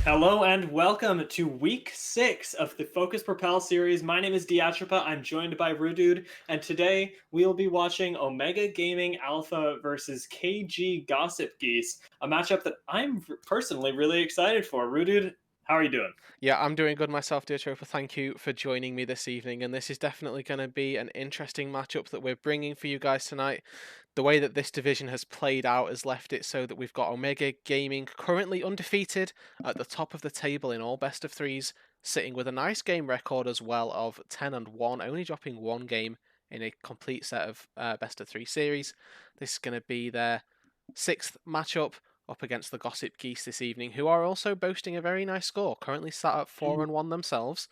Hello and welcome to week 6 of the Focus Propel series. My name is Diatripa. I'm joined by Rudude, and today we'll be watching Omega Gaming Alpha versus KG Gossip Geese, a matchup that I'm personally really excited for. Rudude, how are you doing? Yeah, I'm doing good myself, dear Trooper. Thank you for joining me this evening. And this is definitely going to be an interesting matchup that we're bringing for you guys tonight. The way that this division has played out has left it so that we've got Omega Gaming currently undefeated at the top of the table in all best of threes, sitting with a nice game record as well of 10-1, only dropping one game in a complete set of best of three series. This is going to be their sixth matchup up against the Gossip Geese this evening, who are also boasting a very nice score. Currently sat at 4-1 themselves,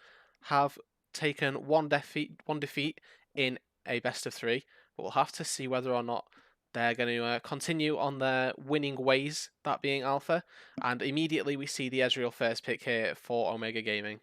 have taken one defeat in a best of three, but we'll have to see whether or not they're going to continue on their winning ways, that being Alpha. And immediately we see the Ezreal first pick here for Omega Gaming.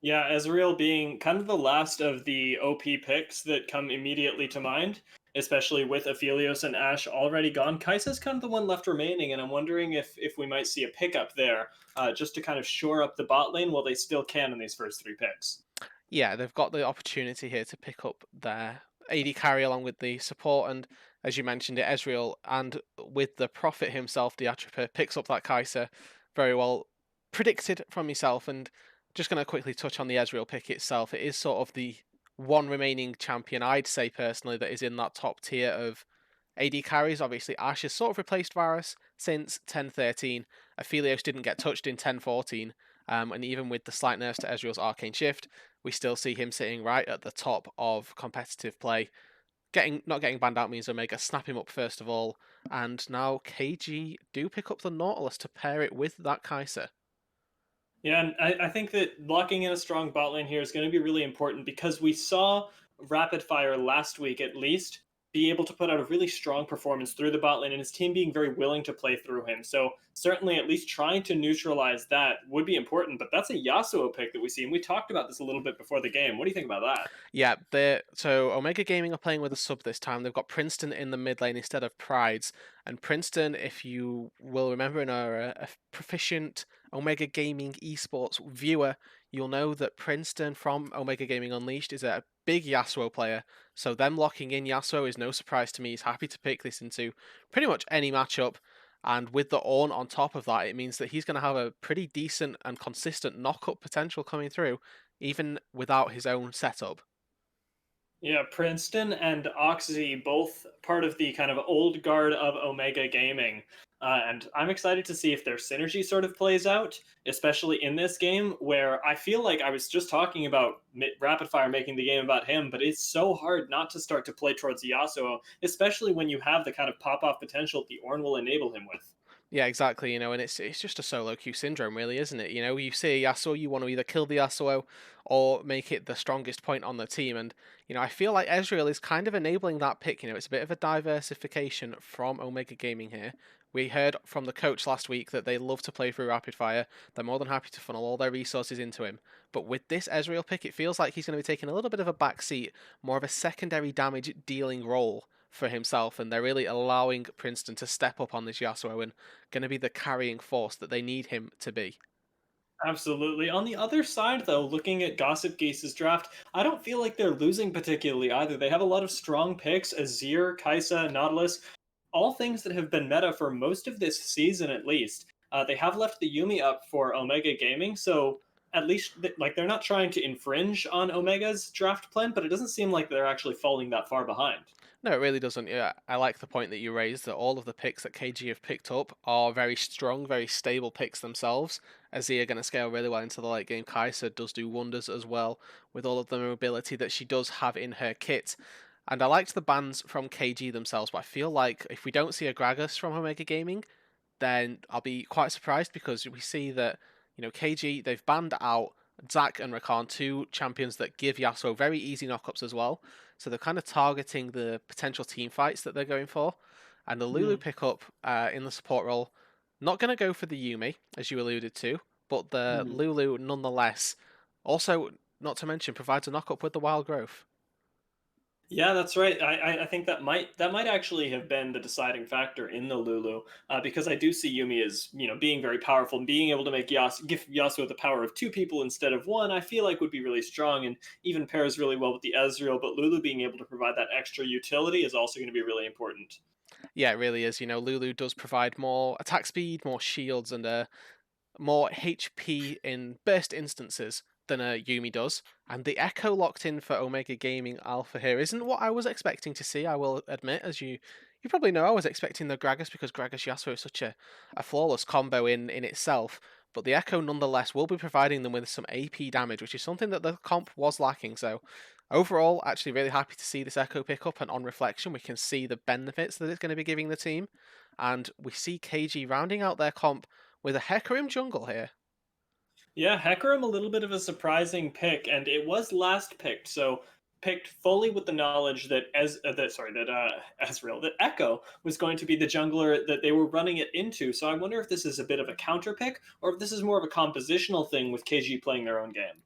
Yeah, Ezreal being kind of the last of the OP picks that come immediately to mind, especially with Aphelios and Ashe already gone. Kai'Sa's kind of the one left remaining, and I'm wondering if we might see a pickup there, just to kind of shore up the bot lane while they still can in these first three picks. Yeah, they've got the opportunity here to pick up their AD carry along with the support, and as you mentioned it, Ezreal, and with the Prophet himself, Diatripa, picks up that Kai'Sa very well predicted from yourself. And just going to quickly touch on the Ezreal pick itself. It is sort of the one remaining champion, I'd say personally, that is in that top tier of AD carries. Obviously, Ashe has sort of replaced Varus since 10-13. Aphelios didn't get touched in 10-14. And even with the slight nerfs to Ezreal's Arcane Shift, we still see him sitting right at the top of competitive play. Not getting banned out means Omega snap him up first of all, and now KG do pick up the Nautilus to pair it with that Kai'Sa. Yeah, and I think that locking in a strong bot lane here is going to be really important because we saw Rapid Fire last week at least be able to put out a really strong performance through the bot lane and his team being very willing to play through him. So certainly at least trying to neutralize that would be important, but that's a Yasuo pick that we see, and we talked about this a little bit before the game. What do you think about that? Yeah, so Omega Gaming are playing with a sub this time. They've got Princeton in the mid lane instead of Prides. And Princeton, if you will remember, in a proficient Omega Gaming esports viewer, you'll know that Princeton from Omega Gaming Unleashed is a big Yasuo player. So them locking in Yasuo is no surprise to me. He's happy to pick this into pretty much any matchup. And with the Ornn on top of that, it means that he's going to have a pretty decent and consistent knock-up potential coming through, even without his own setup. Yeah, Princeton and Oxy, both part of the kind of old guard of Omega Gaming. And I'm excited to see if their synergy sort of plays out, especially in this game, where I feel like I was just talking about Rapid Fire making the game about him, but it's so hard not to start to play towards Yasuo, especially when you have the kind of pop off potential the Ornn will enable him with. Yeah, exactly. And it's just a solo queue syndrome, really, isn't it? You see a Yasuo, you want to either kill the Yasuo or make it the strongest point on the team. And I feel like Ezreal is kind of enabling that pick. It's a bit of a diversification from Omega Gaming here. We heard from the coach last week that they love to play through Rapid Fire. They're more than happy to funnel all their resources into him. But with this Ezreal pick, it feels like he's going to be taking a little bit of a backseat, more of a secondary damage dealing role for himself, and they're really allowing Princeton to step up on this Yasuo and going to be the carrying force that they need him to be. Absolutely. On the other side, though, looking at Gossip Geese's draft, I don't feel like they're losing particularly either. They have a lot of strong picks: Azir, Kai'Sa, Nautilus, all things that have been meta for most of this season at least. They have left the Yumi up for Omega Gaming, so at least like they're not trying to infringe on Omega's draft plan, but it doesn't seem like they're actually falling that far behind. No, it really doesn't. Yeah, I like the point that you raised that all of the picks that KG have picked up are very strong, very stable picks themselves. Azir are going to scale really well into the late game. Kai'Sa does do wonders as well with all of the mobility that she does have in her kit. And I liked the bans from KG themselves, but I feel like if we don't see a Gragas from Omega Gaming, then I'll be quite surprised because we see that, KG, they've banned out Zac and Rakan, two champions that give Yasuo very easy knockups as well. So they're kind of targeting the potential team fights that they're going for. And the Lulu Hmm. pickup in the support role, not going to go for the Yumi, as you alluded to, but the Hmm. Lulu nonetheless. Also, not to mention, provides a knockup with the Wild Growth. Yeah, that's right. I think that might actually have been the deciding factor in the Lulu, because I do see Yumi as being very powerful and being able to give Yasuo the power of two people instead of one. I feel like would be really strong and even pairs really well with the Ezreal. But Lulu being able to provide that extra utility is also going to be really important. Yeah, it really is. Lulu does provide more attack speed, more shields, and more HP in burst instances than a Yumi does. And the Echo locked in for Omega Gaming Alpha here isn't what I was expecting to see, I will admit. As you probably know, I was expecting the Gragas because Gragas Yasuo is such a flawless combo in itself. But the Echo nonetheless will be providing them with some AP damage, which is something that the comp was lacking. So overall, actually really happy to see this Echo pick up, and on reflection, we can see the benefits that it's going to be giving the team. And we see KG rounding out their comp with a Hecarim jungle here. Yeah, Hecarim a little bit of a surprising pick, and it was last picked, so picked fully with the knowledge that Ezreal, that Echo was going to be the jungler that they were running it into. So I wonder if this is a bit of a counter pick, or if this is more of a compositional thing with KG playing their own game.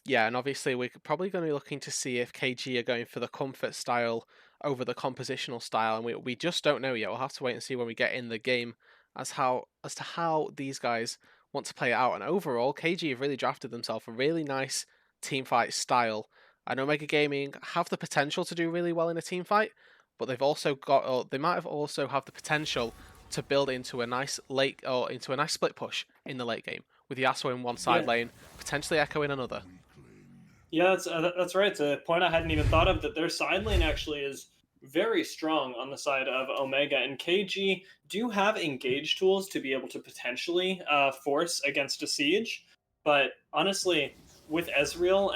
Yeah, and obviously we're probably going to be looking to see if KG are going for the comfort style over the compositional style, and we just don't know yet. We'll have to wait and see when we get in the game as to how these guys want to play it out. And overall, KG have really drafted themselves a really nice team fight style. I know Mega Gaming have the potential to do really well in a team fight, but they've also got, or they might have also have the potential to build into a nice late or into a nice split push in the late game with Yasuo in one side Yeah, lane, potentially Echo in another. yeah, that's right. It's a point I hadn't even thought of, that their side lane actually is very strong on the side of Omega, and KG do have engage tools to be able to potentially force against a siege. But honestly, with Ezreal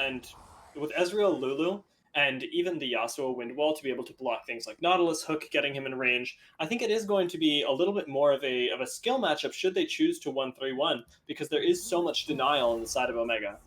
Lulu and even the Yasuo Wind Wall to be able to block things like Nautilus Hook, getting him in range, I think it is going to be a little bit more of a skill matchup should they choose to 1-3-1, because there is so much denial on the side of Omega.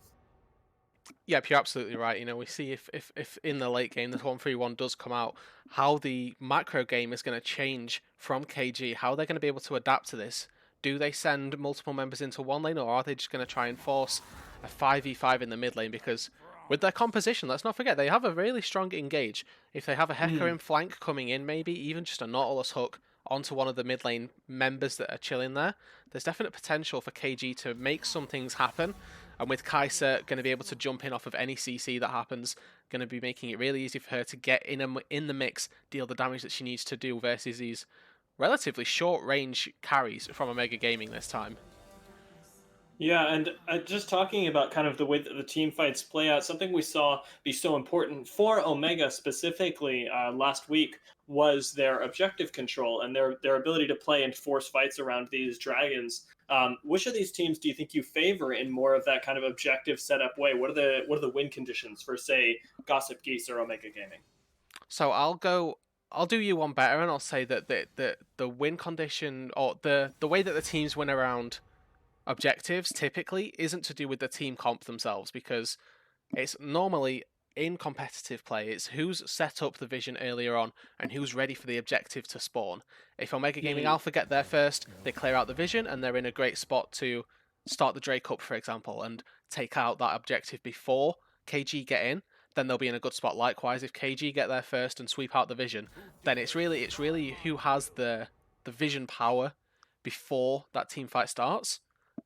Yep, you're absolutely right. We see if in the late game this 1-3-1 does come out, how the macro game is going to change from KG, how they're going to be able to adapt to this. Do they send multiple members into one lane, or are they just going to try and force a 5v5 in the mid lane? Because with their composition, let's not forget, they have a really strong engage. If they have a Hecarim in flank coming in, maybe even just a Nautilus hook onto one of the mid lane members that are chilling there, there's definite potential for KG to make some things happen. And with Kai'Sa going to be able to jump in off of any CC that happens, going to be making it really easy for her to get in the mix, deal the damage that she needs to do versus these relatively short range carries from Omega Gaming this time. Yeah, and just talking about kind of the way that the team fights play out, something we saw be so important for Omega specifically last week was their objective control and their ability to play and force fights around these dragons. Which of these teams do you think you favor in more of that kind of objective setup way? What are the win conditions for, say, Gossip Geese or Omega Gaming? So I'll do you one better, and I'll say that the win condition, or the way that the teams win around objectives typically isn't to do with the team comp themselves, because it's normally in competitive play, it's who's set up the vision earlier on and who's ready for the objective to spawn. If Omega Gaming Hmm. Alpha get there first, they clear out the vision and they're in a great spot to start the Drake up, for example, and take out that objective before KG get in. Then they'll be in a good spot. Likewise, if KG get there first and sweep out the vision, then it's really who has the vision power before that team fight starts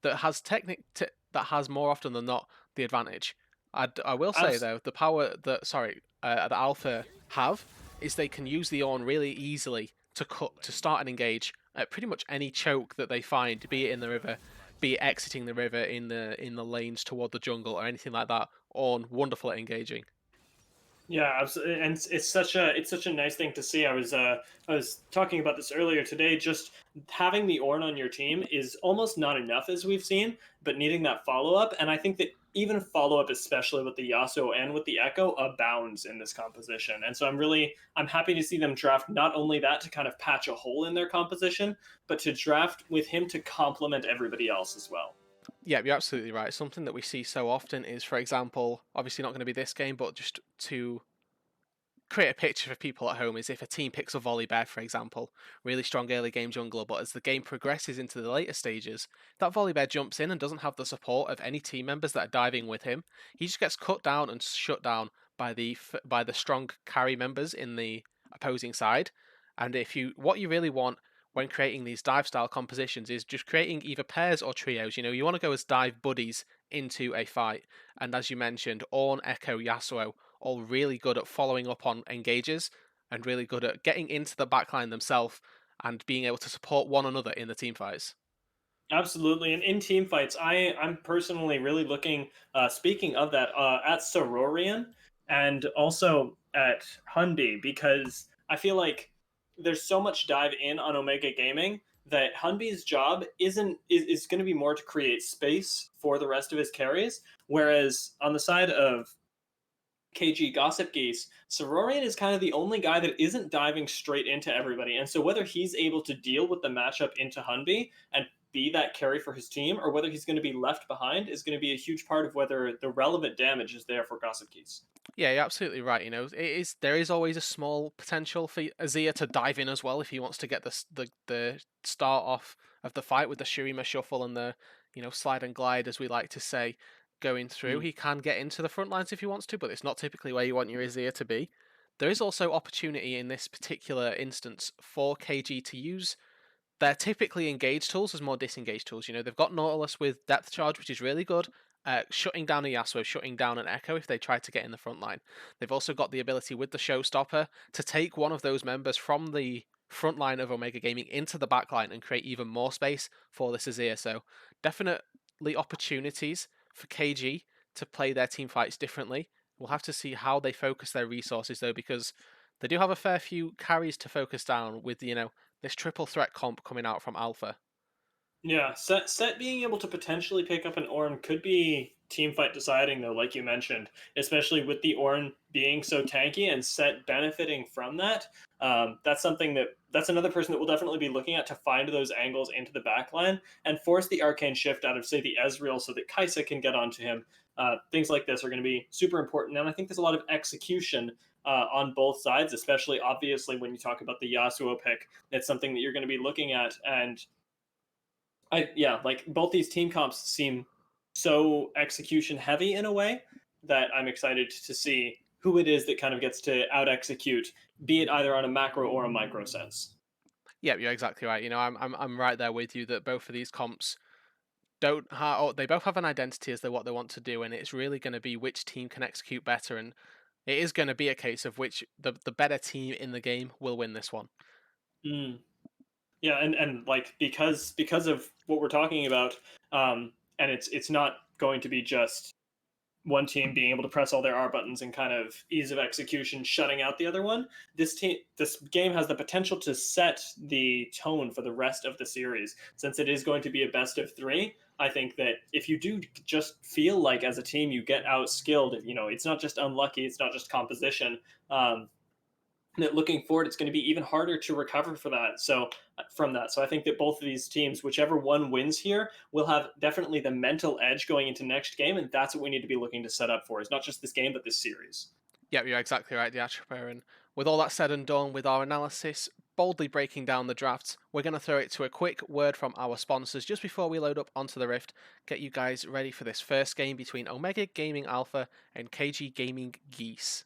that has that has more often than not the advantage. I will say Abs- though, the power that the Alpha have is they can use the Ornn really easily to start and engage at pretty much any choke that they find, be it in the river, be it exiting the river in the lanes toward the jungle or anything like that. Ornn wonderful at engaging. Yeah, absolutely, and it's such a nice thing to see. I was talking about this earlier today. Just having the Ornn on your team is almost not enough, as we've seen, but needing that follow up, and I think that even follow up, especially with the Yasuo and with the Echo, abounds in this composition. And so I'm happy to see them draft not only that to kind of patch a hole in their composition, but to draft with him to complement everybody else as well. Yeah, you're absolutely right. Something that we see so often is, for example, obviously not going to be this game, but just to create a picture for people at home is if a team picks a volley bear, for example, really strong early game jungler, but as the game progresses into the later stages, that volley bear jumps in and doesn't have the support of any team members that are diving with him. He just gets cut down and shut down by the strong carry members in the opposing side. And what you really want when creating these dive style compositions is just creating either pairs or trios. You want to go as dive buddies into a fight. And as you mentioned, Ornn, Echo, Yasuo, all really good at following up on engages and really good at getting into the backline themselves and being able to support one another in the team fights. Absolutely, and in team fights, I'm personally really looking. Speaking of that, at Sororian and also at Hunby, because I feel like there's so much dive in on Omega Gaming that Hunby's job is going to be more to create space for the rest of his carries, whereas on the side of KG Gossip Geese, Sororian is kind of the only guy that isn't diving straight into everybody. And so whether he's able to deal with the matchup into Hunby and be that carry for his team, or whether he's going to be left behind, is going to be a huge part of whether the relevant damage is there for Gossip Geese. Yeah, you're absolutely right. There is always a small potential for Azir to dive in as well if he wants to get the start off of the fight with the Shurima shuffle and the slide and glide, as we like to say, going through. Mm. He can get into the front lines if he wants to, but it's not typically where you want your Azir to be. There is also opportunity in this particular instance for KG to use they're typically engaged tools as more disengaged tools. They've got Nautilus with depth charge, which is really good. Shutting down a Yasuo, shutting down an Echo if they try to get in the front line. They've also got the ability with the Showstopper to take one of those members from the front line of Omega Gaming into the back line and create even more space for this Azir. So definitely opportunities for KG to play their team fights differently. We'll have to see how they focus their resources though, because they do have a fair few carries to focus down with, this triple threat comp coming out from Alpha. Yeah, set being able to potentially pick up an Ornn could be team fight deciding though, like you mentioned, especially with the Ornn being so tanky and set benefiting from that. That's another person that we'll definitely be looking at to find those angles into the backline and force the arcane shift out of say the Ezreal so that Kai'Sa can get onto him. Things like this are going to be super important, and I think there's a lot of execution on both sides, especially obviously when you talk about the Yasuo pick. It's something that you're going to be looking at, and like both these team comps seem so execution heavy in a way that I'm excited to see who it is that kind of gets to out execute, be it either on a macro or a micro sense. Yeah, you're exactly right. I'm right there with you that both of these comps don't have, or they both have an identity as to what they want to do, and it's really going to be which team can execute better, and it is going to be a case of which the better team in the game will win this one. Mm. Yeah, and like because of what we're talking about, and it's not going to be just one team being able to press all their R buttons and kind of ease of execution shutting out the other one. This game has the potential to set the tone for the rest of the series. Since it is going to be a best of three, I think that if you do just feel like as a team you get out skilled, it's not just unlucky, it's not just composition. That looking forward, it's going to be even harder to recover for that. So from that, so I think that both of these teams, whichever one wins here, will have definitely the mental edge going into next game, and that's what we need to be looking to set up for. Is not just this game, but this series. Yeah, you're exactly right, the Atropa. And with all that said and done, with our analysis boldly breaking down the drafts, we're going to throw it to a quick word from our sponsors just before we load up onto the Rift, get you guys ready for this first game between Omega Gaming Alpha and KG Gaming Geese.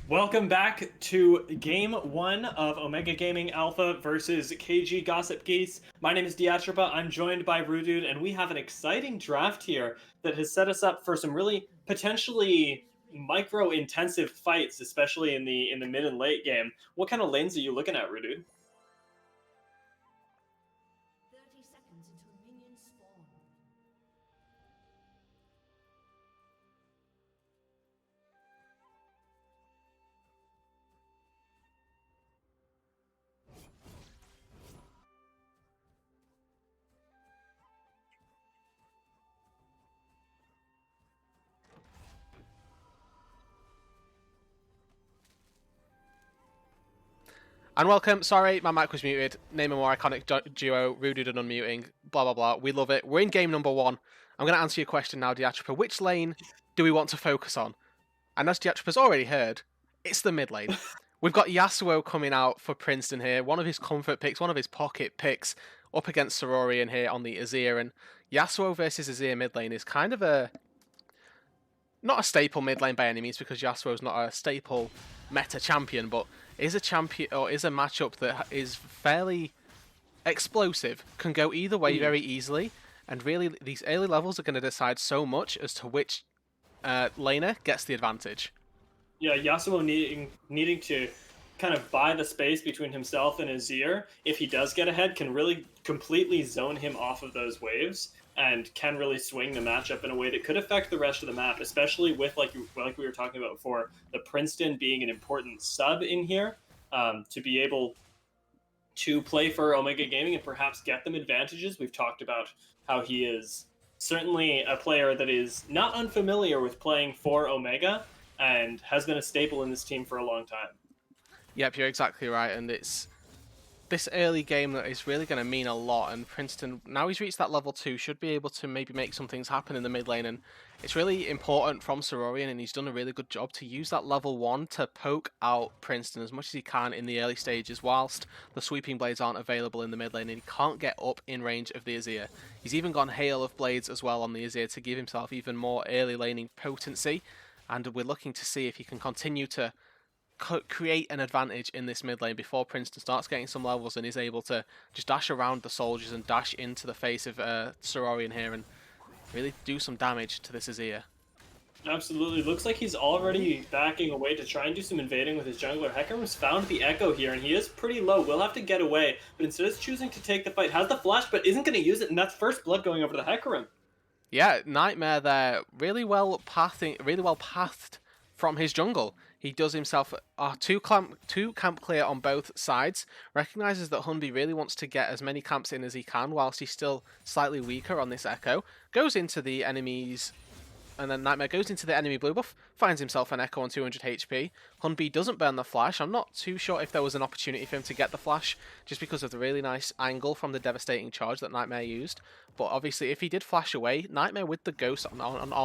Welcome back to game 1 of Omega Gaming Alpha versus KG Gossip Geese. My name is Diatripa, I'm joined by Rudude, and we have an exciting draft here that has set us up for some really potentially micro-intensive fights, especially in the mid and late game. What kind of lanes are you looking at, Rudude? 30 seconds until minions spawn. And welcome, sorry, my mic was muted. Name a more iconic duo, Rudude and unmuting, blah blah blah. We love it. We're in game number 1. I'm going to answer your question now, Diatripa. Which lane do we want to focus on? And as Diatripa's already heard, it's the mid lane. We've got Yasuo coming out for Princeton here, one of his comfort picks, one of his pocket picks, up against Sororian here on the Azir. And Yasuo versus Azir mid lane is kind of not a staple mid lane by any means, because Yasuo's not a staple meta champion, but is a champion or is a matchup that is fairly explosive, can go either way very easily, and really these early levels are going to decide so much as to which laner gets the advantage. Yeah, Yasuo needing to kind of buy the space between himself and Azir, if he does get ahead, can really completely zone him off of those waves and can really swing the matchup in a way that could affect the rest of the map, especially with, like we were talking about before, the Princeton being an important sub in here, to be able to play for Omega Gaming and perhaps get them advantages. We've talked about how he is certainly a player that is not unfamiliar with playing for Omega and has been a staple in this team for a long time. Yep, you're exactly right, and it's this early game that is really going to mean a lot, and Princeton, now he's reached that level 2, should be able to maybe make some things happen in the mid lane, and it's really important from Sororian, and he's done a really good job to use that level 1 to poke out Princeton as much as he can in the early stages, whilst the sweeping blades aren't available in the mid lane, and he can't get up in range of the Azir. He's even gone Hail of Blades as well on the Azir to give himself even more early laning potency, and we're looking to see if he can continue to create an advantage in this mid lane before Princeton starts getting some levels and is able to just dash around the soldiers and dash into the face of Sororian here and really do some damage to this Azir. Absolutely. Looks like he's already backing away to try and do some invading with his jungler. Hecarim's found the Echo here, and he is pretty low. Will have to get away, but instead is choosing to take the fight. Has the flash, but isn't going to use it, and that's first blood going over to Hecarim. Yeah, Nightmare there, really well pathed from his jungle. He does himself two camp clear on both sides, recognises that Hunby really wants to get as many camps in as he can whilst he's still slightly weaker on this Echo, goes into the enemies, and then Nightmare goes into the enemy blue buff, finds himself an Echo on 200 HP. Hunby doesn't burn the flash. I'm not too sure if there was an opportunity for him to get the flash, just because of the really nice angle from the devastating charge that Nightmare used. But obviously, if he did flash away, Nightmare with the ghost on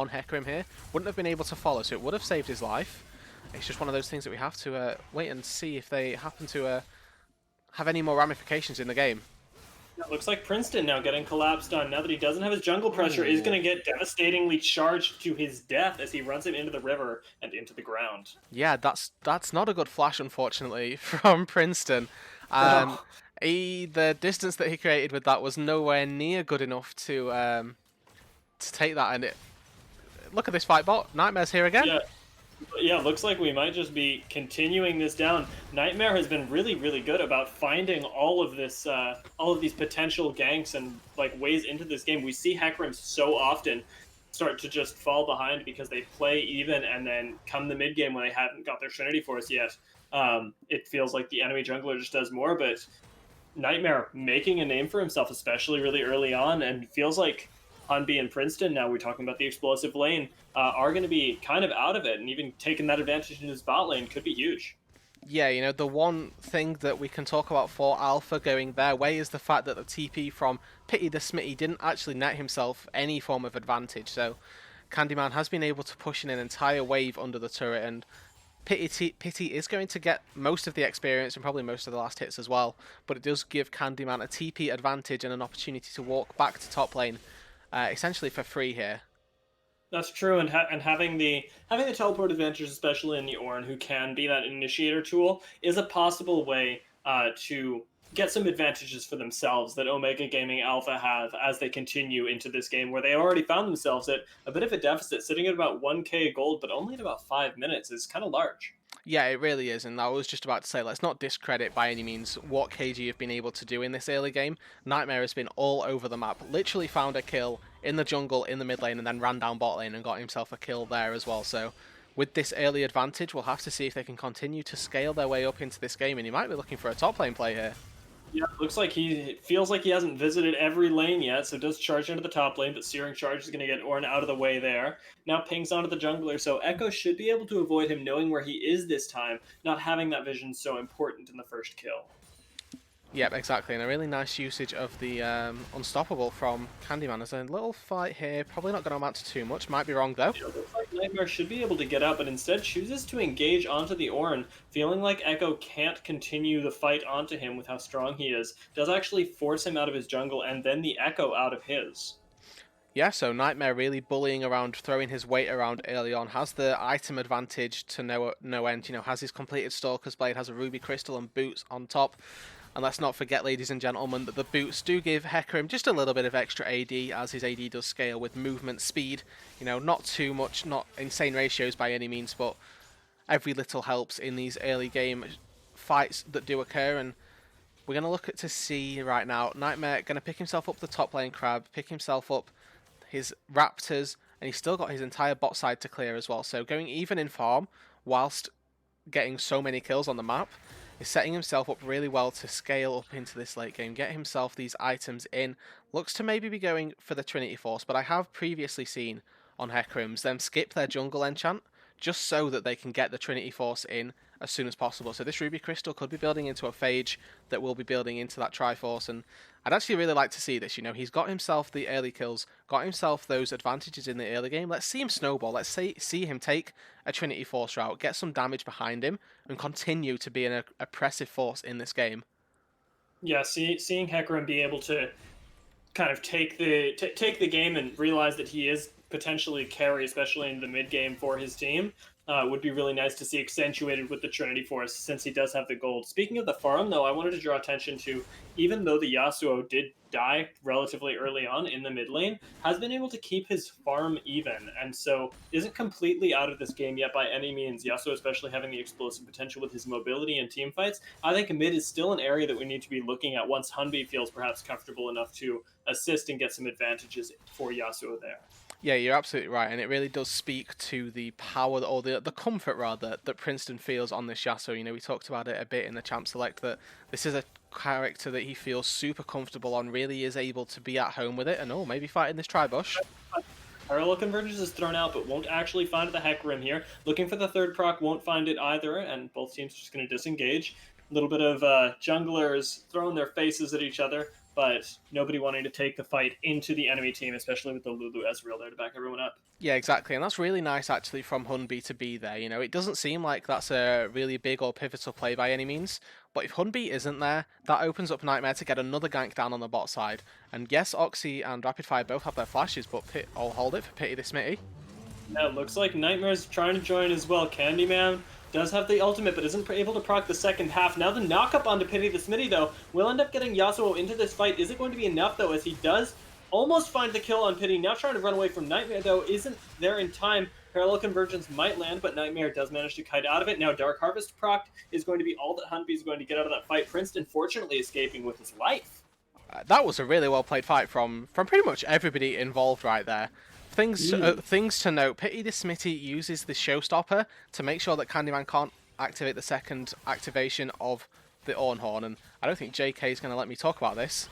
Hecarim here wouldn't have been able to follow, so it would have saved his life. It's just one of those things that we have to wait and see if they happen to have any more ramifications in the game. It looks like Princeton now getting collapsed on. Now that he doesn't have his jungle pressure, is going to get devastatingly charged to his death as he runs him into the river and into the ground. Yeah, that's not a good flash, unfortunately, from Princeton. The distance that he created with that was nowhere near good enough to take that. And look at this fight bot. Nightmare's here again. Yeah. Yeah, looks like we might just be continuing this down. Nightmare has been really, really good about finding all of this, all of these potential ganks and like ways into this game. We see Hecarim so often start to just fall behind because they play even, and then come the mid game when they haven't got their Trinity Force yet. It feels like the enemy jungler just does more, but Nightmare making a name for himself, especially really early on, and feels like Hunby and Princeton, now we're talking about the explosive lane, are going to be kind of out of it, and even taking that advantage in his bot lane could be huge. Yeah, you know, the one thing that we can talk about for Alpha going their way is the fact that the TP from Pity the Smitty didn't actually net himself any form of advantage. So Candyman has been able to push in an entire wave under the turret, and Pity is going to get most of the experience and probably most of the last hits as well, but it does give Candyman a TP advantage and an opportunity to walk back to top lane, essentially for free here. That's true, and having the teleport advantage, especially in the Ornn, who can be that initiator tool, is a possible way to get some advantages for themselves that Omega Gaming Alpha have as they continue into this game, where they already found themselves at a bit of a deficit, sitting at about 1k gold, but only at about 5 minutes is kind of large. Yeah, it really is, and I was just about to say, let's not discredit by any means what KG have been able to do in this early game. Nightmare has been all over the map, literally found a kill in the jungle, in the mid lane, and then ran down bot lane and got himself a kill there as well. So with this early advantage, we'll have to see if they can continue to scale their way up into this game, and he might be looking for a top lane play here. Yeah, looks like it feels like he hasn't visited every lane yet, so does charge into the top lane, but Searing Charge is going to get Ornn out of the way there. Now pings onto the jungler, so Echo should be able to avoid him knowing where he is this time, not having that vision so important in the first kill. Yep, exactly, and a really nice usage of the Unstoppable from Candyman. There's a little fight here, probably not going to amount to too much, might be wrong though. It looks like Nightmare should be able to get out, but instead chooses to engage onto the Ornn, feeling like Echo can't continue the fight onto him with how strong he is. Does actually force him out of his jungle, and then the Echo out of his. Yeah, so Nightmare really bullying around, throwing his weight around early on, has the item advantage to no end, you know, has his completed Stalker's Blade, has a Ruby Crystal and boots on top. And let's not forget, ladies and gentlemen, that the boots do give Hecarim just a little bit of extra AD, as his AD does scale with movement speed. You know, not too much, not insane ratios by any means, but every little helps in these early game fights that do occur. And we're going to look at to see right now, Nightmare going to pick himself up the top lane crab, pick himself up his Raptors, and he's still got his entire bot side to clear as well. So going even in farm, whilst getting so many kills on the map, is setting himself up really well to scale up into this late game, get himself these items in. Looks to maybe be going for the Trinity Force, but I have previously seen on Hecarim's them skip their jungle enchant just so that they can get the Trinity Force in as soon as possible. So this Ruby Crystal could be building into a Phage that will be building into that Triforce, and I'd actually really like to see this. You know, he's got himself the early kills, got himself those advantages in the early game. Let's see him snowball. Let's see him take a Trinity Force route, get some damage behind him, and continue to be an oppressive force in this game. Yeah, seeing Hecarim be able to kind of take the game and realize that he is potentially carry, especially in the mid game for his team, would be really nice to see accentuated with the Trinity Force, since he does have the gold. Speaking of the farm, though, I wanted to draw attention to, even though the Yasuo did die relatively early on in the mid lane, has been able to keep his farm even, and so isn't completely out of this game yet by any means. Yasuo especially having the explosive potential with his mobility and team fights. I think mid is still an area that we need to be looking at once Hunby feels perhaps comfortable enough to assist and get some advantages for Yasuo there. Yeah, you're absolutely right, and it really does speak to the power, or the comfort rather, that Princeton feels on this Yasuo. You know, we talked about it a bit in the Champ Select, that this is a character that he feels super comfortable on, really is able to be at home with it, and maybe fighting this Tribush. Parallel Convergence is thrown out, but won't actually find the Hecarim here. Looking for the third proc, won't find it either, and both teams are just going to disengage. A little bit of junglers throwing their faces at each other, but nobody wanting to take the fight into the enemy team, especially with the Lulu Ezreal there to back everyone up. Yeah, exactly, and that's really nice actually from Hunby to be there. You know, it doesn't seem like that's a really big or pivotal play by any means, but if Hunby isn't there, that opens up Nightmare to get another gank down on the bot side. And yes, Oxy and Rapid Fire both have their flashes, but I'll hold it for Pity the Smitty. Yeah, it looks like Nightmare's trying to join as well. Candyman does have the ultimate, but isn't able to proc the second half. Now the knock-up onto Pity the Smitty, though, will end up getting Yasuo into this fight. Is it going to be enough, though, as he does almost find the kill on Pity. Now trying to run away from Nightmare, though, isn't there in time. Parallel Convergence might land, but Nightmare does manage to kite out of it. Now Dark Harvest proc is going to be all that Hunby is going to get out of that fight. Princeton fortunately escaping with his life. That was a really well played fight from pretty much everybody involved right there. Things to note, Pity the Smitty uses the Showstopper to make sure that Candyman can't activate the second activation of the Ornhorn, and I don't think JK is going to let me talk about this.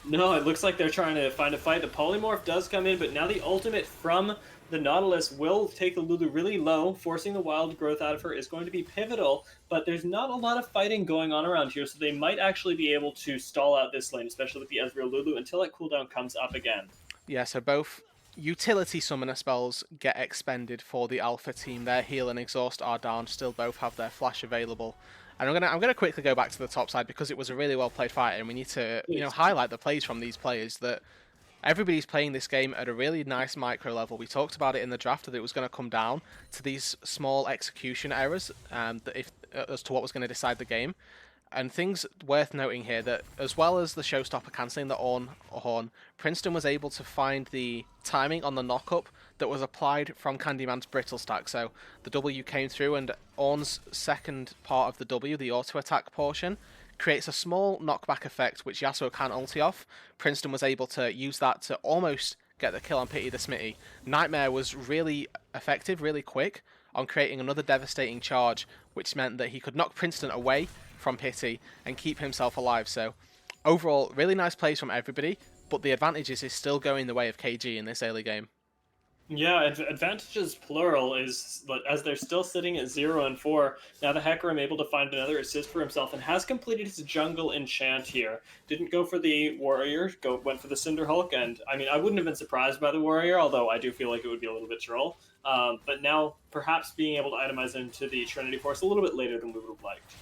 No, it looks like they're trying to find a fight. The Polymorph does come in, but now the ultimate from the Nautilus will take the Lulu really low. Forcing the wild growth out of her is going to be pivotal, but there's not a lot of fighting going on around here, so they might actually be able to stall out this lane, especially with the Ezreal Lulu, until that cooldown comes up again. Yeah, so both utility summoner spells get expended for the Alpha team. Their heal and exhaust are down, still both have their flash available. And I'm gonna quickly go back to the top side because it was a really well played fight, and we need to highlight the plays from these players. That everybody's playing this game at a really nice micro level. We talked about it in the draft that it was going to come down to these small execution errors, as to what was going to decide the game. And things worth noting here that as well as the Showstopper cancelling the Horn, Princeton was able to find the timing on the knockup that was applied from Candyman's Brittle stack. So the W came through, and Ornn's second part of the W, the auto attack portion, creates a small knockback effect which Yasuo can't ulti off. Princeton was able to use that to almost get the kill on Pity the Smitty. Nightmare was really effective, really quick on creating another devastating charge, which meant that he could knock Princeton away from Pity and keep himself alive. So overall, really nice plays from everybody, but the advantages is still going the way of KG in this early game. Yeah, advantages plural is, as they're still sitting at 0 and 4. Now the Hecarim able to find another assist for himself and has completed his jungle enchant here. Didn't go for the warrior, went for the Cinder Hulk, and I mean I wouldn't have been surprised by the warrior, although I do feel like it would be a little bit troll. But now perhaps being able to itemize into the Trinity Force a little bit later than we would have liked.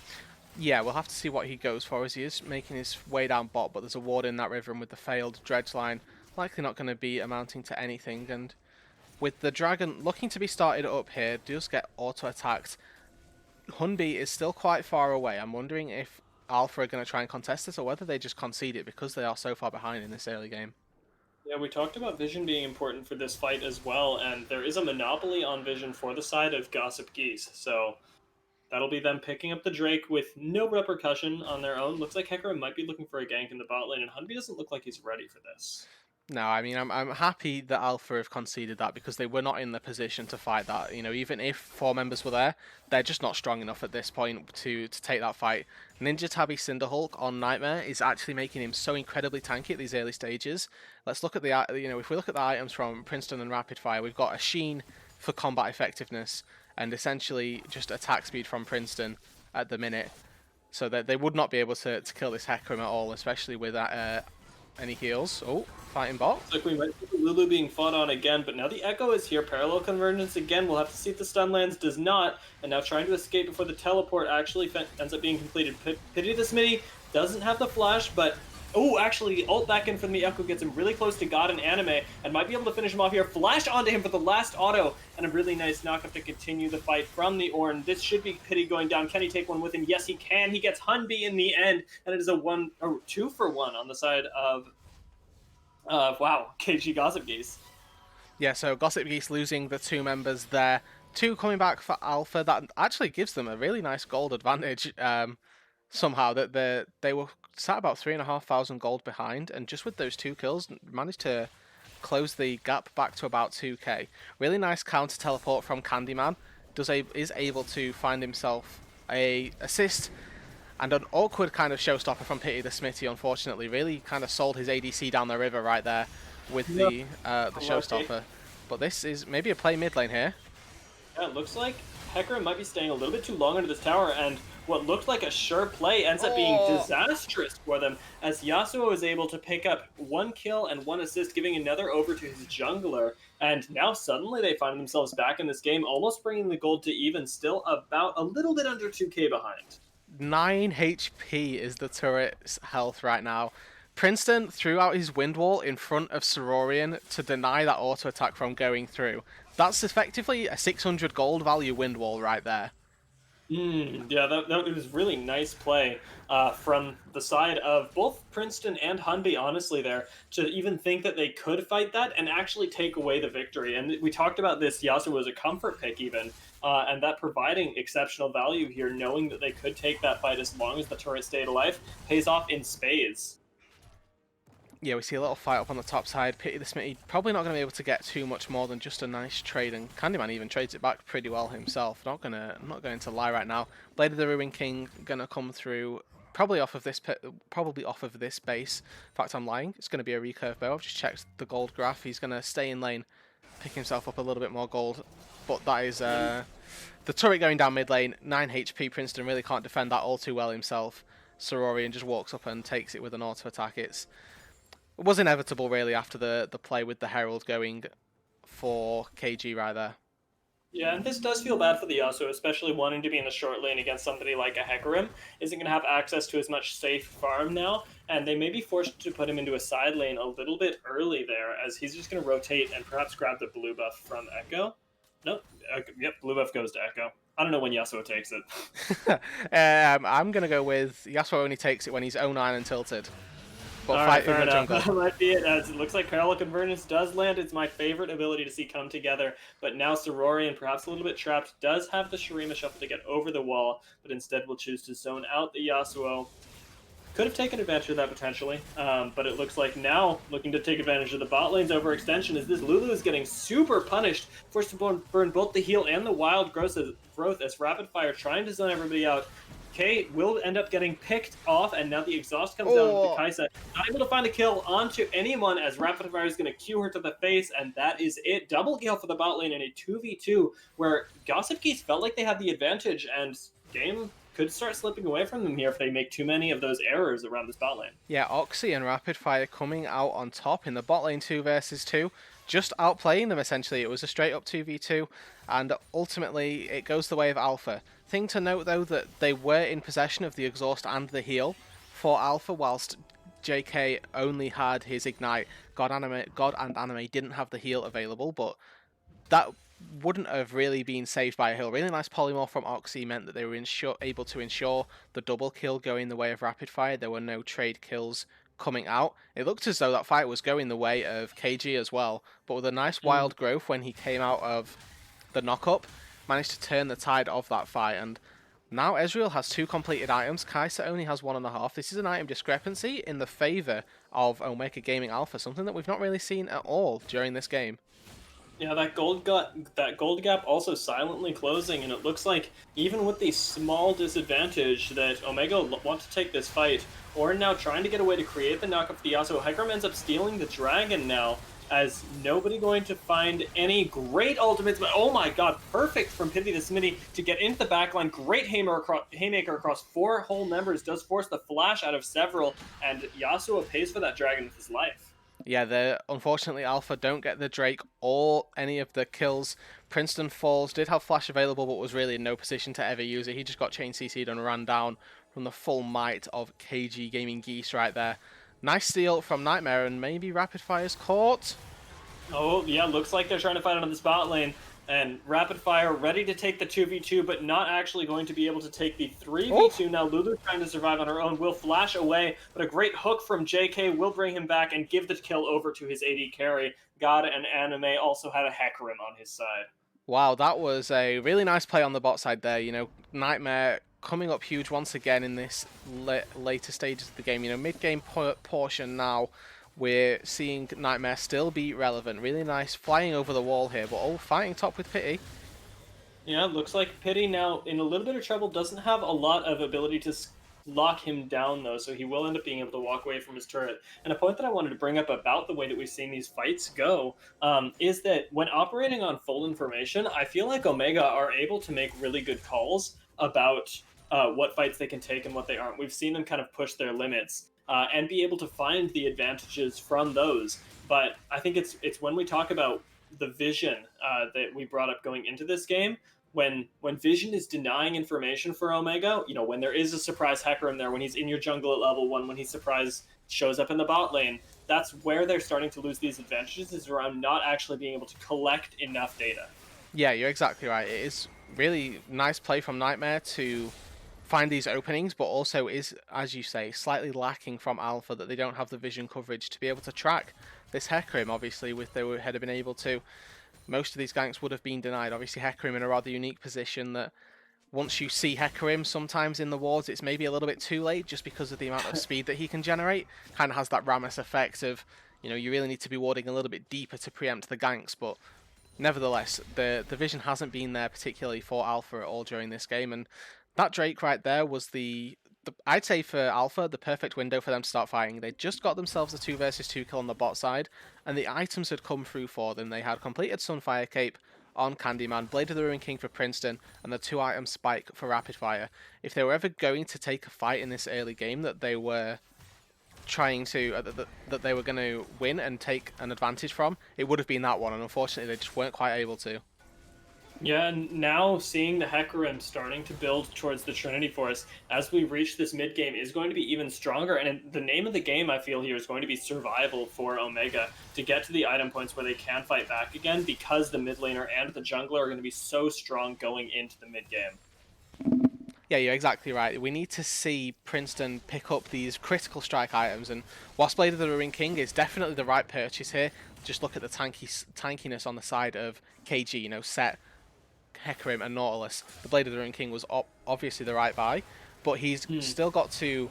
Yeah, we'll have to see what he goes for, as he is making his way down bot, but there's a ward in that river, and with the failed dredge line, likely not going to be amounting to anything. And with the dragon looking to be started up here, does get auto-attacked. Hunby is still quite far away. I'm wondering if Alpha are going to try and contest this, or whether they just concede it because they are so far behind in this early game. Yeah, we talked about vision being important for this fight as well, and there is a monopoly on vision for the side of Gossip Geese, so that'll be them picking up the Drake with no repercussion on their own. Looks like Hecarim might be looking for a gank in the bot lane, and Hunby doesn't look like he's ready for this. No, I mean, I'm happy that Alpha have conceded that because they were not in the position to fight that. You know, even if 4 members were there, they're just not strong enough at this point to take that fight. Ninja Tabby Cinderhulk on Nightmare is actually making him so incredibly tanky at these early stages. Let's look at the, if we look at the items from Princeton and Rapid Fire, we've got a Sheen for combat effectiveness and essentially just attack speed from Princeton at the minute. So that they would not be able to kill this Hecarim at all, especially with any heals. Oh, fighting bot. Looks like we might see Lulu being fought on again, but now the Echo is here. Parallel Convergence again. We'll have to see if the stun lands. Does not. And now trying to escape before the teleport actually ends up being completed. Pity the Smitty doesn't have the flash, but oh, actually, ult back in from the Echo gets him really close to God and Anime, and might be able to finish him off here. Flash onto him for the last auto, and a really nice knockup to continue the fight from the Ornn. This should be Pity going down. Can he take one with him? Yes, he can. He gets Hunby in the end, and it is a 2 for 1 on the side of wow, KG Gossip Geese. Yeah, so Gossip Geese losing the 2 members there. 2 coming back for Alpha. That actually gives them a really nice gold advantage. Somehow that they were sat about 3,500 gold behind, and just with those 2 kills managed to close the gap back to about 2k. Really nice counter teleport from Candyman. Is able to find himself a assist, and an awkward kind of showstopper from Pity the Smitty, unfortunately. Really kind of sold his ADC down the river right there with the showstopper. But this is maybe a play mid lane here. Yeah, it looks like Hecarim might be staying a little bit too long under this tower, and what looked like a sure play ends up being disastrous for them, as Yasuo is able to pick up 1 kill and 1 assist, giving another over to his jungler, and now suddenly they find themselves back in this game, almost bringing the gold to even, still about a little bit under 2k behind. 9 HP is the turret's health right now. Princeton threw out his wind wall in front of Sororian to deny that auto attack from going through. That's effectively a 600 gold value wind wall right there. Yeah, that was really nice play from the side of both Princeton and Hunby, honestly, there, to even think that they could fight that and actually take away the victory. And we talked about this, Yasuo was a comfort pick even, and that providing exceptional value here, knowing that they could take that fight as long as the turret stayed alive, pays off in spades. Yeah, we see a little fight up on the top side. Pity the Smitty probably not going to be able to get too much more than just a nice trade, and Candyman even trades it back pretty well himself. I'm not going to lie right now. Blade of the Ruin King gonna come through probably off of this base. In fact, I'm lying. It's going to be a recurve bow. I've just checked the gold graph. He's going to stay in lane, pick himself up a little bit more gold, but that is the turret going down mid lane. 9 HP. Princeton really can't defend that all too well himself. Sororian just walks up and takes it with an auto attack. It was inevitable, really, after the play with the Herald going for KG right there. Yeah, and this does feel bad for the Yasuo, especially wanting to be in the short lane against somebody like a Hecarim. Isn't going to have access to as much safe farm now, and they may be forced to put him into a side lane a little bit early there, as he's just going to rotate and perhaps grab the blue buff from Echo. Nope, yep, blue buff goes to Echo. I don't know when Yasuo takes it. I'm going to go with Yasuo only takes it when he's 09 and tilted. But All fight right, fair in the enough. jungle. That might be it, as it looks like Parallel Convergence does land. It's my favorite ability to see come together, but now Sororian, perhaps a little bit trapped, does have the Shurima Shuffle to get over the wall, but instead will choose to zone out the Yasuo. Could have taken advantage of that potentially, but it looks like now looking to take advantage of the bot lane's overextension as this Lulu is getting super punished, forced to burn both the heal and the wild growth as Rapid Fire trying to zone everybody out. K will end up getting picked off, and now the exhaust comes down to Kaisa. Not able to find a kill onto anyone as Rapid Fire is going to cue her to the face, and that is it. Double kill for the bot lane in a 2v2 where Gossip Geese felt like they had the advantage, and game could start slipping away from them here if they make too many of those errors around this bot lane. Yeah, Oxy and Rapid Fire coming out on top in the bot lane 2 versus 2. Just outplaying them, essentially. It was a straight up 2v2, and ultimately it goes the way of Alpha. Thing to note, though, that they were in possession of the exhaust and the heal for Alpha, whilst JK only had his Ignite. God and Anime didn't have the heal available, but that wouldn't have really been saved by a heal. Really nice polymorph from Oxy meant that they were able to ensure the double kill going the way of Rapid Fire. There were no trade kills coming out. It looked as though that fight was going the way of KG as well, but with a nice wild growth when he came out of the knock-up, managed to turn the tide of that fight. And now Ezreal has 2 completed items. Kaisa only has 1.5. This is an item discrepancy in the favour of Omega Gaming Alpha, something that we've not really seen at all during this game. Yeah, that gold gap also silently closing, and it looks like even with the small disadvantage that Omega want to take this fight, or now trying to get a way to create the knockup for the Yasuo, Hecarim ends up stealing the dragon now, as nobody going to find any great ultimates, but oh my god, perfect from Pity the Smitty to get into the backline. Great haymaker across 4 whole members, does force the flash out of several, and Yasuo pays for that dragon with his life. Yeah, unfortunately Alpha don't get the Drake or any of the kills. Princeton falls, did have flash available, but was really in no position to ever use it. He just got chain CC'd and ran down from the full might of KG Gaming Geese right there. Nice steal from Nightmare, and maybe Rapid Fire's caught. Oh, yeah, looks like they're trying to fight on the spot lane. And Rapid Fire ready to take the 2v2, but not actually going to be able to take the 3v2. Now Lulu trying to survive on her own, will flash away, but a great hook from JK will bring him back and give the kill over to his AD carry. God and Anime also had a Hecarim on his side. Wow, that was a really nice play on the bot side there. You know, Nightmare coming up huge once again in this later stages of the game. You know, mid-game portion now, we're seeing Nightmare still be relevant. Really nice flying over the wall here, but all fighting top with Pity. Yeah, looks like Pity now in a little bit of trouble. Doesn't have a lot of ability to lock him down, though, so he will end up being able to walk away from his turret. And a point that I wanted to bring up about the way that we've seen these fights go is that when operating on full information, I feel like Omega are able to make really good calls about what fights they can take and what they aren't. We've seen them kind of push their limits and be able to find the advantages from those. But I think it's when we talk about the vision that we brought up going into this game, when Vision is denying information for Omega, you know, when there is a surprise Hecarim there, when he's in your jungle at level 1, when he surprise shows up in the bot lane, that's where they're starting to lose these advantages, is around not actually being able to collect enough data. Yeah, you're exactly right. It is really nice play from Nightmare to find these openings, but also is, as you say, slightly lacking from Alpha, that they don't have the vision coverage to be able to track this Hecarim. Obviously, if they had been able to, most of these ganks would have been denied. Obviously, Hecarim in a rather unique position that once you see Hecarim sometimes in the wards, it's maybe a little bit too late just because of the amount of speed that he can generate. Kind of has that Rammus effect of, you really need to be warding a little bit deeper to preempt the ganks, but nevertheless, the vision hasn't been there particularly for Alpha at all during this game, and that Drake right there was I'd say for Alpha, the perfect window for them to start fighting. They just got themselves a 2 versus 2 kill on the bot side, and the items had come through for them. They had completed Sunfire Cape on Candyman, Blade of the Ruin King for Princeton, and the 2-item Spike for Rapid Fire. If they were ever going to take a fight in this early game that they were trying to that they were going to win and take an advantage from, it would have been that one, and unfortunately they just weren't quite able to. Yeah, and now seeing the Hecarim starting to build towards the Trinity Force as we reach this mid game is going to be even stronger. And the name of the game, I feel here, is going to be survival for Omega to get to the item points where they can fight back again, because the mid laner and the jungler are going to be so strong going into the mid game. Yeah, you're exactly right. We need to see Princeton pick up these critical strike items, and whilst Blade of the Ruin King is definitely the right purchase here, just look at the tankiness on the side of KG, Set, Hecarim and Nautilus. The Blade of the Ruin King was obviously the right buy, but he's still got to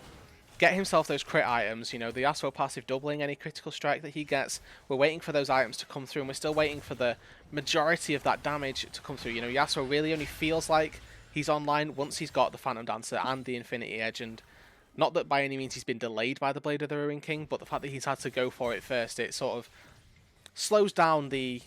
get himself those crit items. The Yasuo passive doubling any critical strike that he gets. We're waiting for those items to come through, and we're still waiting for the majority of that damage to come through. Yasuo really only feels like he's online once he's got the Phantom Dancer and the Infinity Edge, and not that by any means he's been delayed by the Blade of the Ruin King, but the fact that he's had to go for it first, it sort of slows down the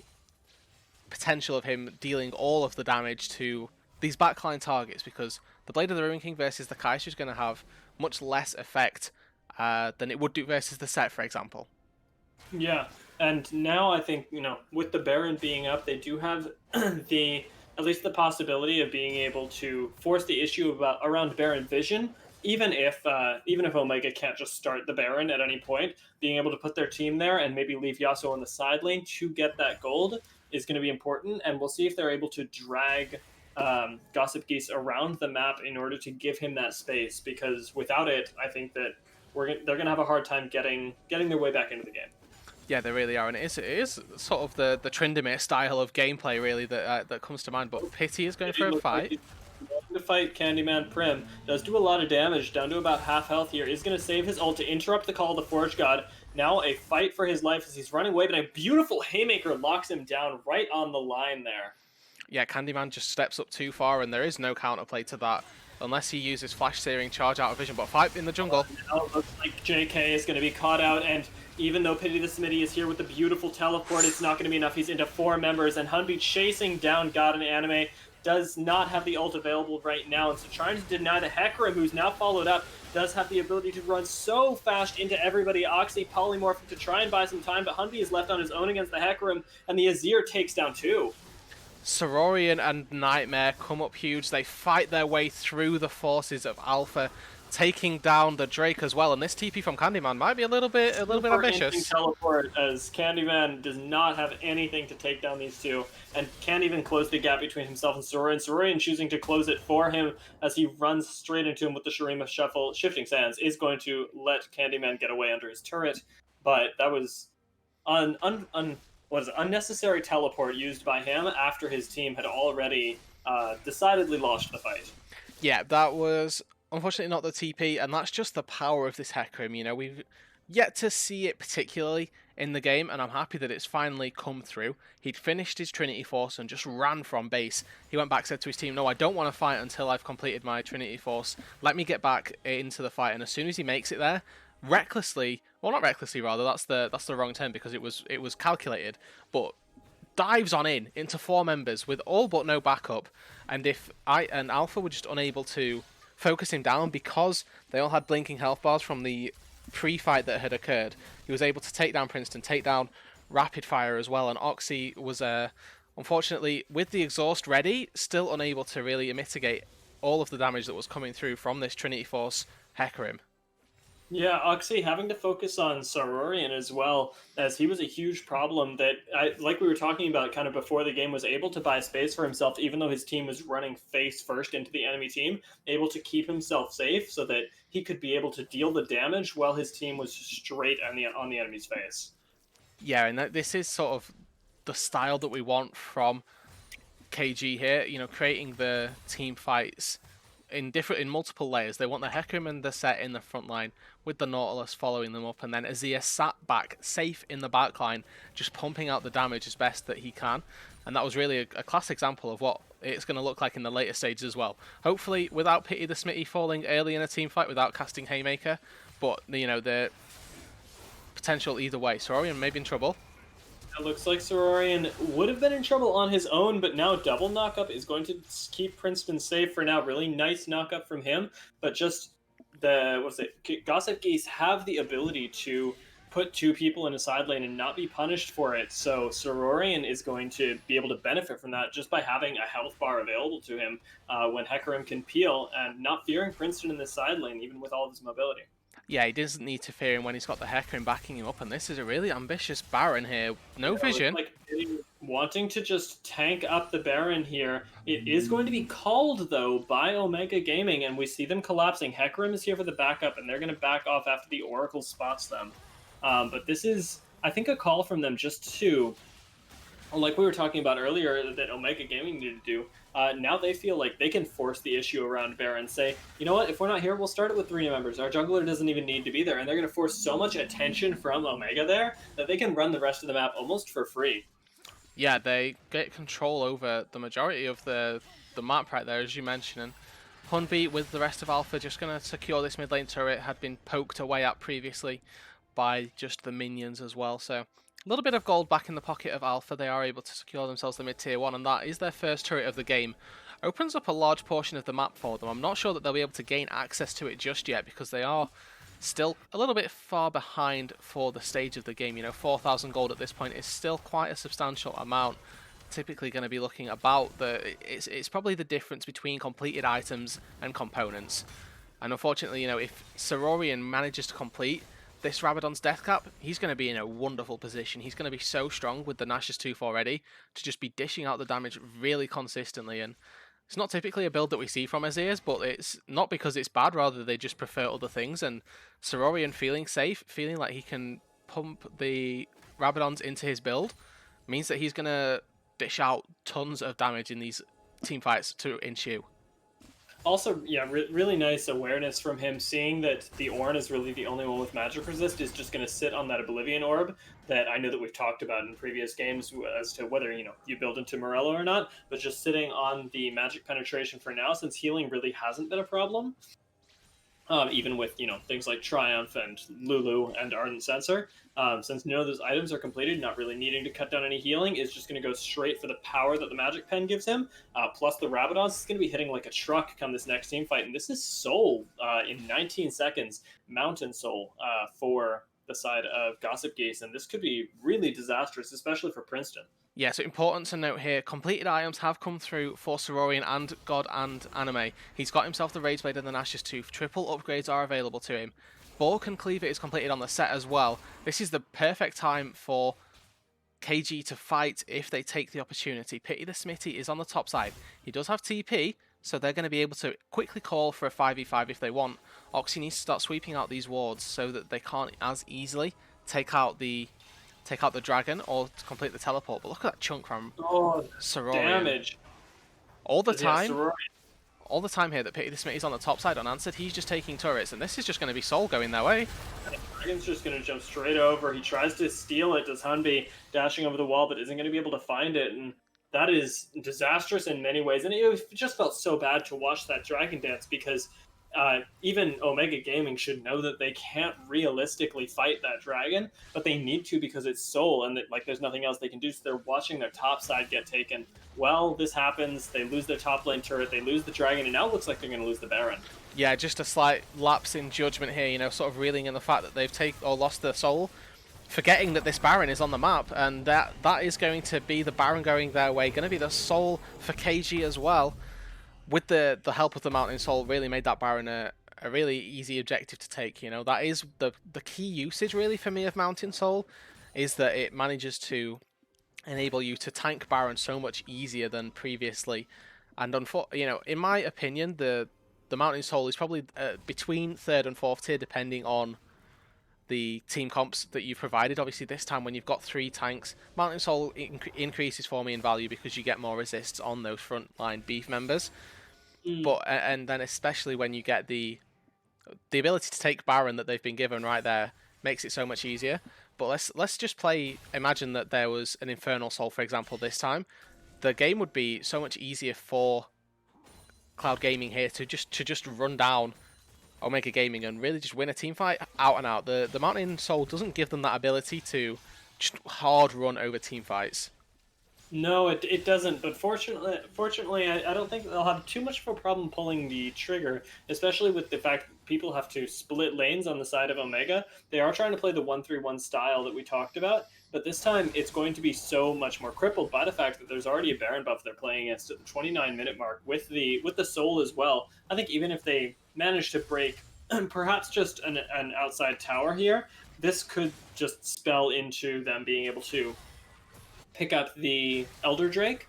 potential of him dealing all of the damage to these backline targets, because the Blade of the Ruin King versus the Kai'Sa is going to have much less effect than it would do versus the Set, for example. Yeah, and now I think, with the Baron being up, they do have at least the possibility of being able to force the issue around Baron vision, even if Omega can't just start the Baron at any point. Being able to put their team there and maybe leave Yasuo on the side lane to get that gold is going to be important, and we'll see if they're able to drag Gossip Geese around the map in order to give him that space, because without it, I think that they're going to have a hard time getting their way back into the game. Yeah, they really are, and it is sort of the Tryndamere style of gameplay, really, that comes to mind. But Pity is going for a fight. To fight Candyman Prim, does do a lot of damage, down to about half health here. Is going to save his ult to interrupt the call of the Forge God. Now a fight for his life as he's running away, but a beautiful haymaker locks him down right on the line there. Yeah, Candyman just steps up too far, and there is no counterplay to that, unless he uses Flash Searing, charge out of vision. But fight in the jungle. Now it looks like JK is going to be caught out, and even though Pity the Smitty is here with the beautiful teleport, it's not going to be enough. He's into 4 members, and Hunby chasing down God and Anime does not have the ult available right now, and so trying to deny the Hecarim, who's now followed up, does have the ability to run so fast into everybody. Oxy polymorphing to try and buy some time, but Hunby is left on his own against the Hecarim, and the Azir takes down 2. Sororian and Nightmare come up huge. They fight their way through the forces of Alpha, taking down the Drake as well. And this TP from Candyman might be a little bit ambitious. Teleport, as Candyman does not have anything to take down these two, and can't even close the gap between himself and Sororian. Sororian choosing to close it for him as he runs straight into him with the Shurima Shuffle. Shifting Sands is going to let Candyman get away under his turret, but that was unnecessary teleport used by him after his team had already decidedly lost the fight. Yeah, that was unfortunately not the TP, and that's just the power of this Hecarim. We've yet to see it particularly in the game, and I'm happy that it's finally come through. He'd finished his Trinity Force and just ran from base. He went back, said to his team, no, I don't want to fight until I've completed my Trinity Force. Let me get back into the fight. And as soon as he makes it there, recklessly, well, not recklessly, rather, that's the wrong term, because it was calculated, but dives on into 4 members with all but no backup. And if Alpha were just unable to focus him down, because they all had blinking health bars from the pre-fight that had occurred, he was able to take down Princeton, take down Rapid Fire as well, and Oxy was unfortunately, with the exhaust ready, still unable to really mitigate all of the damage that was coming through from this Trinity Force Hecarim. Yeah, Oxy having to focus on Sororian as well, as he was a huge problem that like we were talking about kind of before the game, was able to buy space for himself, even though his team was running face first into the enemy team, able to keep himself safe so that he could be able to deal the damage while his team was straight on the enemy's face. Yeah, and this is sort of the style that we want from KG here. You know, creating the team fights in multiple layers. They want the Hecarim and the Set in the front line, with the Nautilus following them up, and then Azir sat back, safe in the back line, just pumping out the damage as best that he can. And that was really a class example of what it's going to look like in the later stages as well. Hopefully, without Pity the Smithy falling early in a team fight, without casting Haymaker, but you know the potential either way. Sororian may be in trouble. It looks like Sororian would have been in trouble on his own, but now double knockup is going to keep Princeton safe for now. Really nice knockup from him, but just what's it? Gossip Geese have the ability to put two people in a side lane and not be punished for it. So Sororian is going to be able to benefit from that just by having a health bar available to him when Hecarim can peel and not fearing Princeton in the side lane, even with all of his mobility. Yeah, he doesn't need to fear him when he's got the Hecarim backing him up, and this is a really ambitious Baron here. No vision. Like wanting to just tank up the Baron here. It is going to be called, though, by Omega Gaming, and we see them collapsing. Hecarim is here for the backup, and they're going to back off after the Oracle spots them. But this is, I think, a call from them just to, like we were talking about earlier, that Omega Gaming needed to do. Now they feel like they can force the issue around Baron. Say, you know what? If we're not here, we'll start it with 3 members. Our jungler doesn't even need to be there, and they're going to force so much attention from Omega there that they can run the rest of the map almost for free. Yeah, they get control over the majority of the map right there, as you mentioned. And Hunby with the rest of Alpha just going to secure this mid lane turret. Had been poked away at previously by just the minions as well. So a little bit of gold back in the pocket of Alpha. They are able to secure themselves the mid tier 1, and that is their first turret of the game. Opens up a large portion of the map for them. I'm not sure that they'll be able to gain access to it just yet because they are still a little bit far behind for the stage of the game. You know, 4,000 gold at this point is still quite a substantial amount. Typically going to be looking about it's probably the difference between completed items and components. And unfortunately, you know, if Sororian manages to complete this Rabadon's death cap, he's going to be in a wonderful position. He's going to be so strong with the Nash's 2 already to just be dishing out the damage really consistently. And it's not typically a build that we see from Azir's, but it's not because it's bad, rather they just prefer other things. And Sororian feeling safe, feeling like he can pump the Rabadons into his build, means that he's going to dish out tons of damage in these team fights to ensue. Also, yeah, really nice awareness from him, seeing that the Ornn is really the only one with magic resist, is just going to sit on that Oblivion Orb that I know that we've talked about in previous games as to whether, you know, you build into Morello or not, but just sitting on the magic penetration for now, since healing really hasn't been a problem. Even with, you know, things like Triumph and Lulu and Ardent Sensor. Since none of those items are completed, not really needing to cut down any healing, is just going to go straight for the power that the Magic Pen gives him. Plus the Rabadons is going to be hitting like a truck come this next team fight. And this is Soul in 19 seconds, Mountain Soul for the side of Gossip Geese. And this could be really disastrous, especially for Princeton. Yeah, so important to note here, completed items have come through for Sororian and God and Anime. He's got himself the Rage Blade and the Nash's Tooth. Triple upgrades are available to him. Bulk and Cleaver is completed on the Set as well. This is the perfect time for KG to fight if they take the opportunity. Pity the Smithy is on the top side. He does have TP, so they're going to be able to quickly call for a 5v5 if they want. Oxy needs to start sweeping out these wards so that they can't as easily take out the dragon or to complete the teleport. But look at that chunk from Sororian. Damage. All the time here that Pity the Smithy's on the top side unanswered, he's just taking turrets, and this is just going to be Soul going their way. Dragon's just going to jump straight over. He tries to steal it, does Hunby, dashing over the wall, but isn't going to be able to find it, and that is disastrous in many ways. And it just felt so bad to watch that Dragon Dance, because even Omega Gaming should know that they can't realistically fight that dragon, but they need to because it's Soul, and that, like, there's nothing else they can do, so they're watching their top side get taken. Well, this happens, they lose their top lane turret, they lose the dragon, and now it looks like they're going to lose the Baron. Yeah, just a slight lapse in judgment here, you know, sort of reeling in the fact that they've lost their Soul, forgetting that this Baron is on the map, and that is going to be the Baron going their way, going to be the Soul for KG as well. With the help of the Mountain Soul, really made that Baron a a really easy objective to take. You know, that is the key usage really for me of Mountain Soul, is that it manages to enable you to tank Baron so much easier than previously. And you know, in my opinion, the Mountain Soul is probably between third and fourth tier, depending on the team comps that you've provided. Obviously, this time when you've got 3 tanks, Mountain Soul increases for me in value because you get more resists on those frontline beef members. But and then especially when you get the ability to take Baron that they've been given right there, makes it so much easier. But let's just play. Imagine that there was an Infernal Soul, for example, this time. The game would be so much easier for Cloud Gaming here to just run down Omega Gaming and really just win a team fight out and out. The Mountain Soul doesn't give them that ability to just hard run over team fights. No, it doesn't. But fortunately, I don't think they'll have too much of a problem pulling the trigger, especially with the fact that people have to split lanes on the side of Omega. They are trying to play the 1-3-1 style that we talked about, but this time it's going to be so much more crippled by the fact that there's already a Baron buff they're playing against at the 29-minute mark with the Soul as well. I think even if they manage to break perhaps just an outside tower here, this could just spell into them being able to pick up the Elder Drake,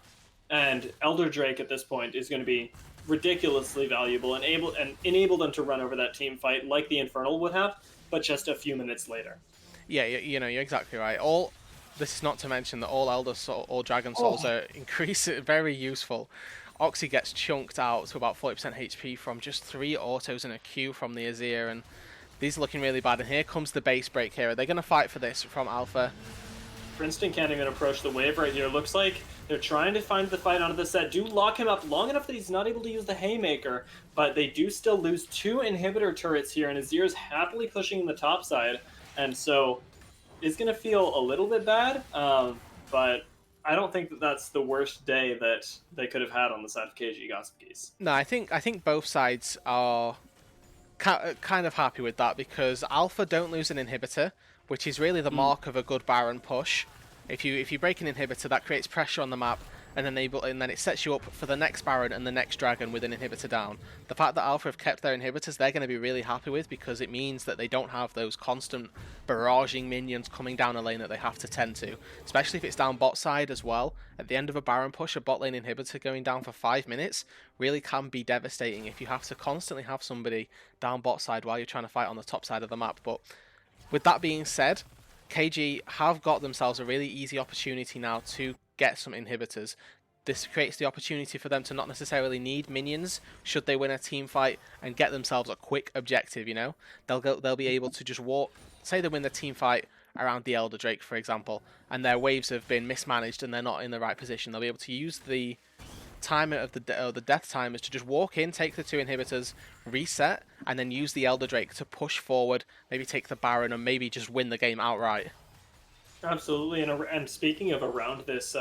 and Elder Drake at this point is going to be ridiculously valuable and enable them to run over that team fight like the Infernal would have, but just a few minutes later. Yeah, you know, you're exactly right. This is not to mention that all Elder Soul or Dragon Souls are very useful. Oxy gets chunked out to about 40% HP from just 3 autos and a Q from the Azir, and these are looking really bad. And here comes the base break here. Are they going to fight for this from Alpha? Princeton can't even approach the wave right here. Looks like they're trying to find the fight onto the set. Do lock him up long enough that he's not able to use the Haymaker, but they do still lose 2 inhibitor turrets here, and Azir's happily pushing in the top side, and so it's going to feel a little bit bad, but I don't think that that's the worst day that they could have had on the side of KG Gossip Geese. No, I think both sides are kind of happy with that, because Alpha don't lose an inhibitor, which is really the mark of a good Baron push. If you break an inhibitor, that creates pressure on the map, and then it sets you up for the next Baron and the next Dragon with an inhibitor down. The fact that Alpha have kept their inhibitors, they're going to be really happy with, because it means that they don't have those constant barraging minions coming down a lane that they have to tend to, especially if it's down bot side as well. At the end of a Baron push, a bot lane inhibitor going down for 5 minutes really can be devastating if you have to constantly have somebody down bot side while you're trying to fight on the top side of the map. But with that being said, KG have got themselves a really easy opportunity now to get some inhibitors. This creates the opportunity for them to not necessarily need minions should they win a team fight and get themselves a quick objective, you know? They'll be able to just walk, say they win the team fight around the Elder Drake, for example, and their waves have been mismanaged and they're not in the right position. They'll be able to use the timer of the death timers to just walk in, take the 2 inhibitors, reset, and then use the Elder Drake to push forward, maybe take the Baron, and maybe just win the game outright. Absolutely, and speaking of around this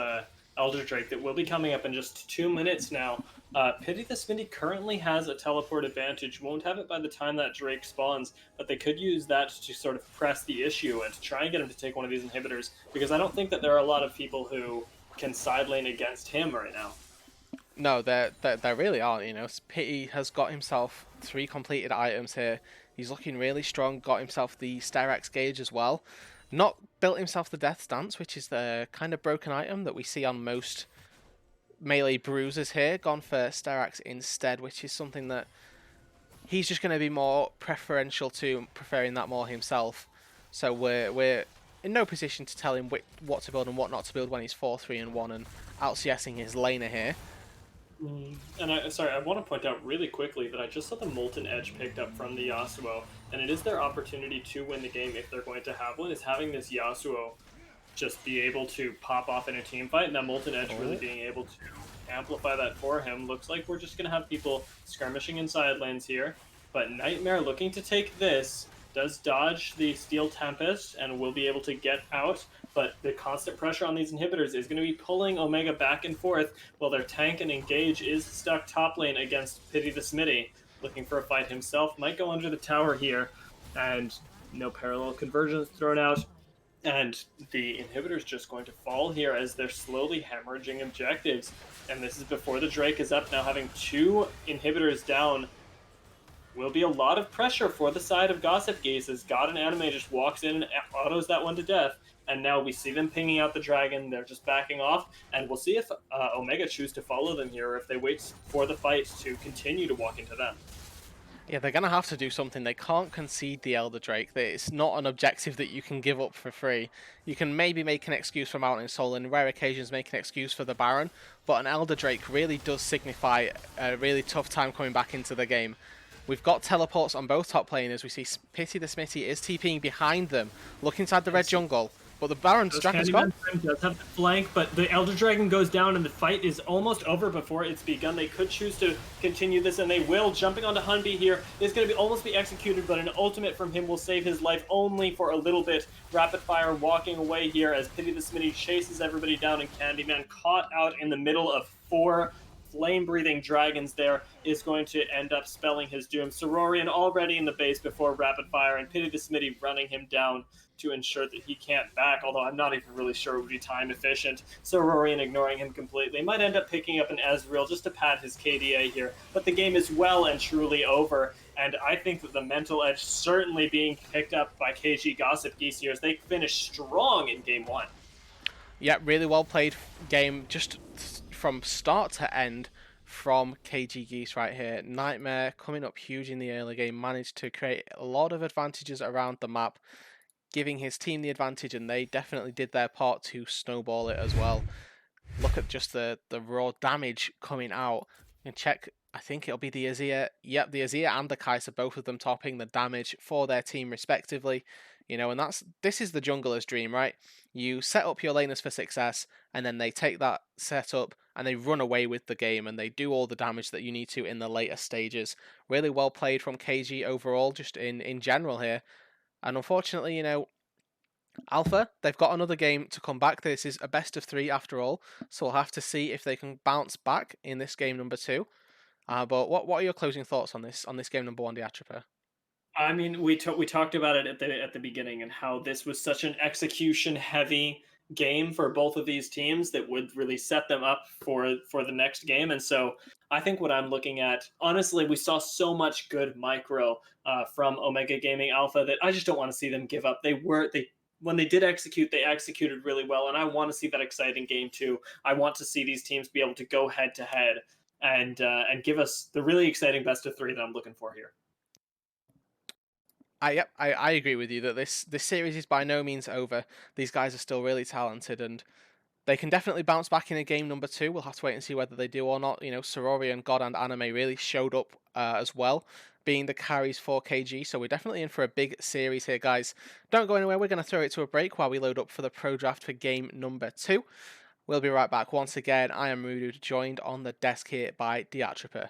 Elder Drake that will be coming up in just 2 minutes now, Pity the Smitty currently has a teleport advantage. Won't have it by the time that Drake spawns, but they could use that to sort of press the issue and to try and get him to take one of these inhibitors, because I don't think that there are a lot of people who can side lane against him right now. No, there really aren't, you know. Pity has got himself 3 completed items here. He's looking really strong, got himself the Sterex gauge as well. Not built himself the Death Stance, which is the kind of broken item that we see on most melee bruisers here. Gone for Sterex instead, which is something that he's just going to be more preferential to, preferring that more himself. So we're in no position to tell him what to build and what not to build when he's 4-3-1 and out-CSing his laner here. And I want to point out really quickly that I just saw the Molten Edge picked up from the Yasuo, and it is their opportunity to win the game if they're going to have one, is having this Yasuo just be able to pop off in a team fight, and that Molten Edge really being able to amplify that for him. Looks like we're just going to have people skirmishing in side lanes here, but Nightmare looking to take this, does dodge the Steel Tempest and will be able to get out, but the constant pressure on these inhibitors is going to be pulling Omega back and forth while their tank and engage is stuck top lane against Pity the Smitty. Looking for a fight himself, might go under the tower here, and no parallel conversions thrown out, and the inhibitor's just going to fall here as they're slowly hemorrhaging objectives, and this is before the Drake is up, now having 2 inhibitors down. will be a lot of pressure for the side of Gossip Geese as God and Anime just walks in and autos that one to death. And now we see them pinging out the dragon. They're just backing off, and we'll see if Omega choose to follow them here, or if they wait for the fight to continue to walk into them. Yeah, they're going to have to do something. They can't concede the Elder Drake. It's not an objective that you can give up for free. You can maybe make an excuse for Mountain Soul, and rare occasions make an excuse for the Baron, but an Elder Drake really does signify a really tough time coming back into the game. We've got teleports on both top laners. We see Pity the Smithy is TPing behind them. Look inside the red jungle. But the Baron's Dragon's gone. Does have the flank, but the Elder Dragon goes down and the fight is almost over before it's begun. They could choose to continue this, and they will. Jumping onto Hunby here is going to be almost be executed, but an ultimate from him will save his life only for a little bit. Rapid Fire walking away here as Pity the Smithy chases everybody down, and Candyman caught out in the middle of 4 flame-breathing dragons there is going to end up spelling his doom. Sororian already in the base before Rapid Fire, and Pity the Smithy running him down to ensure that he can't back, although I'm not even really sure it would be time efficient. Sororian ignoring him completely. Might end up picking up an Ezreal just to pad his KDA here, but the game is well and truly over, and I think that the mental edge certainly being picked up by KG Gossip Geese here as they finish strong in game 1. Yeah, really well played game, just from start to end from KG Geese right here. Nightmare coming up huge in the early game, managed to create a lot of advantages around the map, giving his team the advantage, and they definitely did their part to snowball it as well. Look at just the raw damage coming out. And check, I think it'll be the Azir. Yep, the Azir and the Kai'Sa, both of them topping the damage for their team respectively. You know, and this is the jungler's dream, right? You set up your laners for success, and then they take that setup and they run away with the game, and they do all the damage that you need to in the later stages. Really well played from KG overall, just in general here. And unfortunately, you know, Alpha, they've got another game to come back. This is a best of 3 after all, so we'll have to see if they can bounce back in this game number 2. But what are your closing thoughts on this game number 1, Diatripa? I mean, we talked about it at the beginning and how this was such an execution heavy game for both of these teams that would really set them up for the next game. And so I think what I'm looking at, honestly, we saw so much good micro from Omega Gaming Alpha that I just don't want to see them give up. They when they did execute, they executed really well, and I want to see that exciting game too. I want to see these teams be able to go head to head and give us the really exciting best of 3 that I'm looking for here. I agree with you that this series is by no means over. These guys are still really talented, and they can definitely bounce back in a game number 2. We'll have to wait and see whether they do or not. You know, Sororian, God, and Anime really showed up as well, being the carries for KG. So we're definitely in for a big series here, guys. Don't go anywhere. We're going to throw it to a break while we load up for the pro draft for game number 2. We'll be right back. Once again, I am Rudu, joined on the desk here by Diatripa.